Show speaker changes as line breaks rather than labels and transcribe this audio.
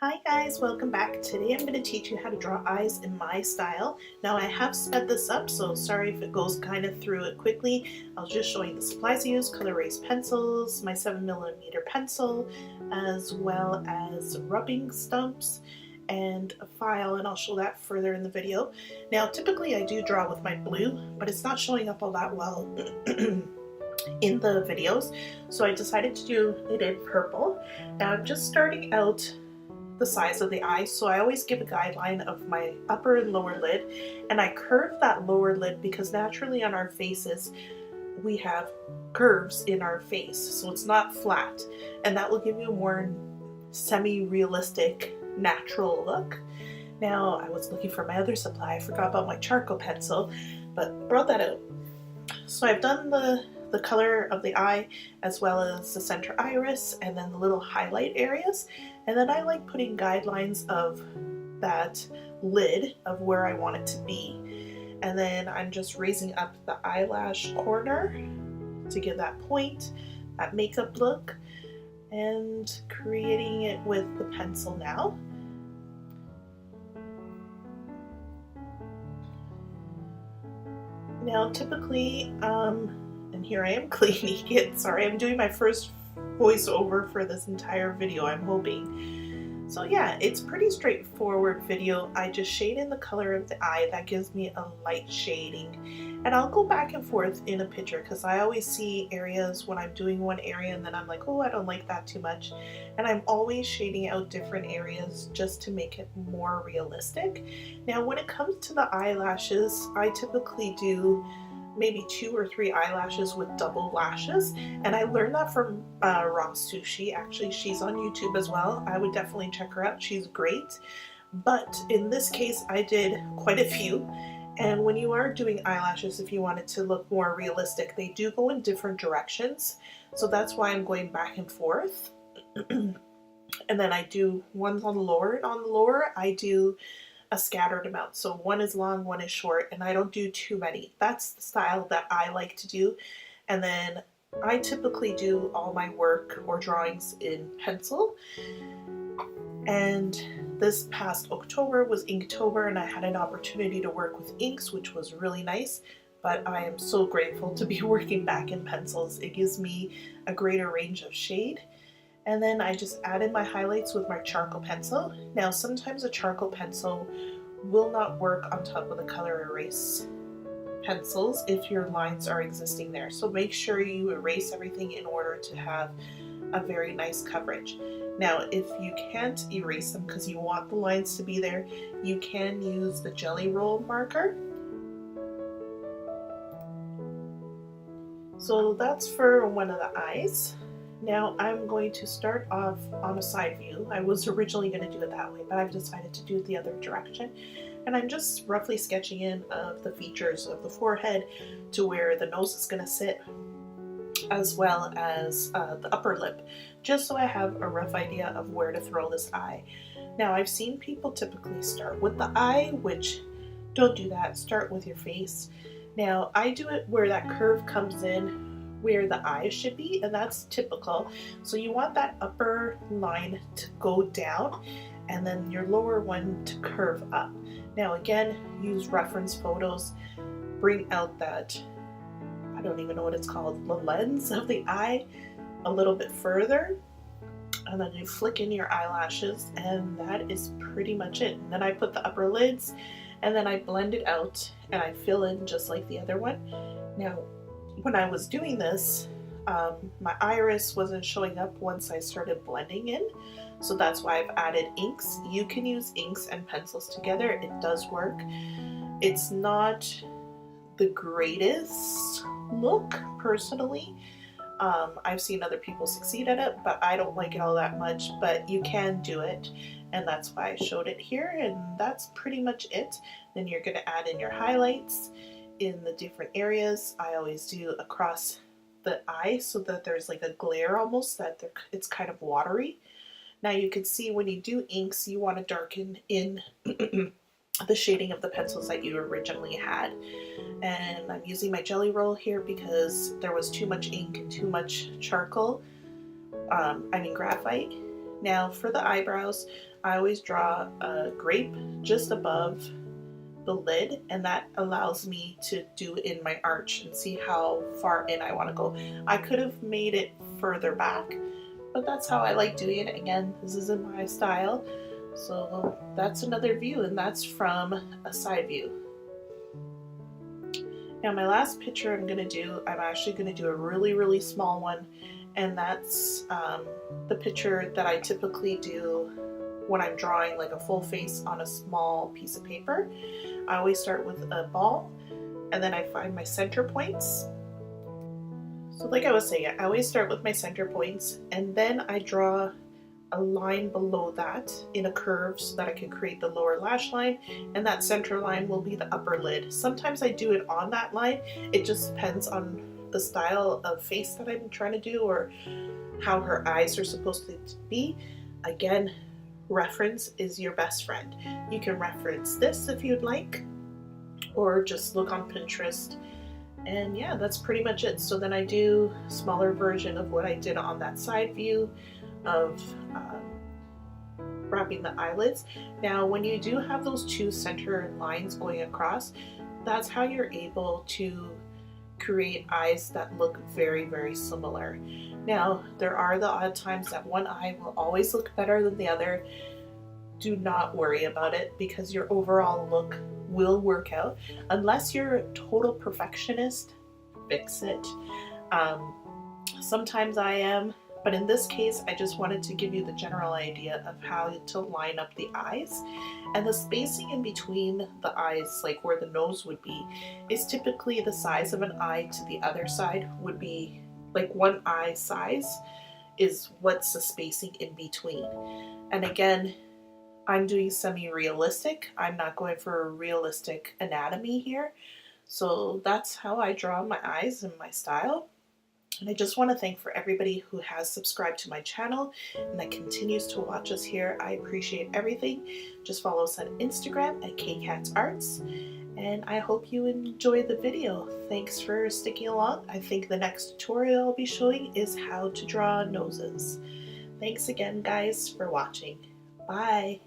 Hi guys, welcome back. Today I'm going to teach you how to draw eyes in my style. Now I have sped this up, so sorry if it goes kind of through it quickly. I'll just show you the supplies I use, color erase pencils, my 7mm pencil, as well as rubbing stumps and a file, and I'll show that further in the video. Now typically I do draw with my blue, but it's not showing up all that well in the videos, so I decided to do it in purple. Now I'm just starting out the size of the eye, so I always give a guideline of my upper and lower lid, and I curve that lower lid because naturally on our faces we have curves in our face, so it's not flat, and that will give you a more semi-realistic natural look. Now I was looking for my other supply, I forgot about my charcoal pencil, but brought that out. So I've done the color of the eye as well as the center iris and then the little highlight areas, and then I like putting guidelines of that lid of where I want it to be, and then I'm just raising up the eyelash corner to give that point, that makeup look, and creating it with the pencil now. Now typically, and here I am cleaning it. Sorry, I'm doing my first voiceover for this entire video, I'm hoping. So yeah, it's pretty straightforward video. I just shade in the color of the eye. That gives me a light shading. And I'll go back and forth in a picture because I always see areas when I'm doing one area and then I'm like, oh, I don't like that too much. And I'm always shading out different areas just to make it more realistic. Now, when it comes to the eyelashes, I typically do maybe 2 or 3 eyelashes with double lashes, and I learned that from Raw Sushi. Actually, she's on YouTube as well. I would definitely check her out. She's great. But in this case, I did quite a few. And when you are doing eyelashes, if you want it to look more realistic, they do go in different directions. So that's why I'm going back and forth. And then I do ones on the lower, and on the lower I do a scattered amount. So one is long, one is short, and I don't do too many. That's the style that I like to do. And then I typically do all my work or drawings in pencil. And this past October was Inktober, and I had an opportunity to work with inks, which was really nice. But I am so grateful to be working back in pencils. It gives me a greater range of shade. And then I just added my highlights with my charcoal pencil. Now sometimes a charcoal pencil will not work on top of the color erase pencils if your lines are existing there. So make sure you erase everything in order to have a very nice coverage. Now if you can't erase them because you want the lines to be there, you can use the jelly roll marker. So that's for one of the eyes. Now I'm going to start off on a side view. I was originally going to do it that way, but I've decided to do it the other direction. And I'm just roughly sketching in of the features of the forehead to where the nose is going to sit, as well as the upper lip, just so I have a rough idea of where to throw this eye. Now I've seen people typically start with the eye, which don't do that. Start with your face. Now I do it where that curve comes in where the eyes should be, and that's typical. So you want that upper line to go down and then your lower one to curve up. Now again, use reference photos, bring out that, I don't even know what it's called, the lens of the eye a little bit further, and then you flick in your eyelashes, and that is pretty much it. And then I put the upper lids, and then I blend it out and I fill in just like the other one. Now when I was doing this, my iris wasn't showing up once I started blending in, so that's why I've added inks. You can use inks and pencils together, it does work. It's not the greatest look personally. I've seen other people succeed at it, but I don't like it all that much, but you can do it, and that's why I showed it here, and that's pretty much it. Then you're going to add in your highlights in the different areas. I always do across the eye so that there's like a glare almost, that it's kind of watery. Now you can see when you do inks, you want to darken in the shading of the pencils that you originally had. And I'm using my jelly roll here because there was too much ink and too much charcoal, graphite. Now for the eyebrows, I always draw a grape just above the lid, and that allows me to do in my arch and see how far in I want to go. I could have made it further back, but that's how I like doing it. Again, this isn't my style. So that's another view, and that's from a side view. Now my last picture I'm actually going to do a really small one, and that's the picture that I typically do when I'm drawing like a full face on a small piece of paper. I always start with a ball, and then I find my center points. So like I was saying, I always start with my center points, and then I draw a line below that in a curve so that I can create the lower lash line, and that center line will be the upper lid. Sometimes I do it on that line. It just depends on the style of face that I'm trying to do or how her eyes are supposed to be. Again, reference is your best friend. You can reference this if you'd like, or just look on Pinterest. And yeah, that's pretty much it. So then I do a smaller version of what I did on that side view of wrapping the eyelids. Now when you do have those two center lines going across, that's how you're able to create eyes that look very similar. Now there are the odd times that one eye will always look better than the other. Do not worry about it, because your overall look will work out. Unless you're a total perfectionist, fix it. Sometimes I am, but in this case I just wanted to give you the general idea of how to line up the eyes. And the spacing in between the eyes, like where the nose would be, is typically the size of an eye to the other side would be, like one eye size is what's the spacing in between. And again, I'm doing semi-realistic. I'm not going for a realistic anatomy here. So that's how I draw my eyes and my style. And I just want to thank for everybody who has subscribed to my channel and that continues to watch us here. I appreciate everything. Just follow us on Instagram at kkatz. And I hope you enjoyed the video. Thanks for sticking along. I think the next tutorial I'll be showing is how to draw noses. Thanks again, guys, for watching. Bye.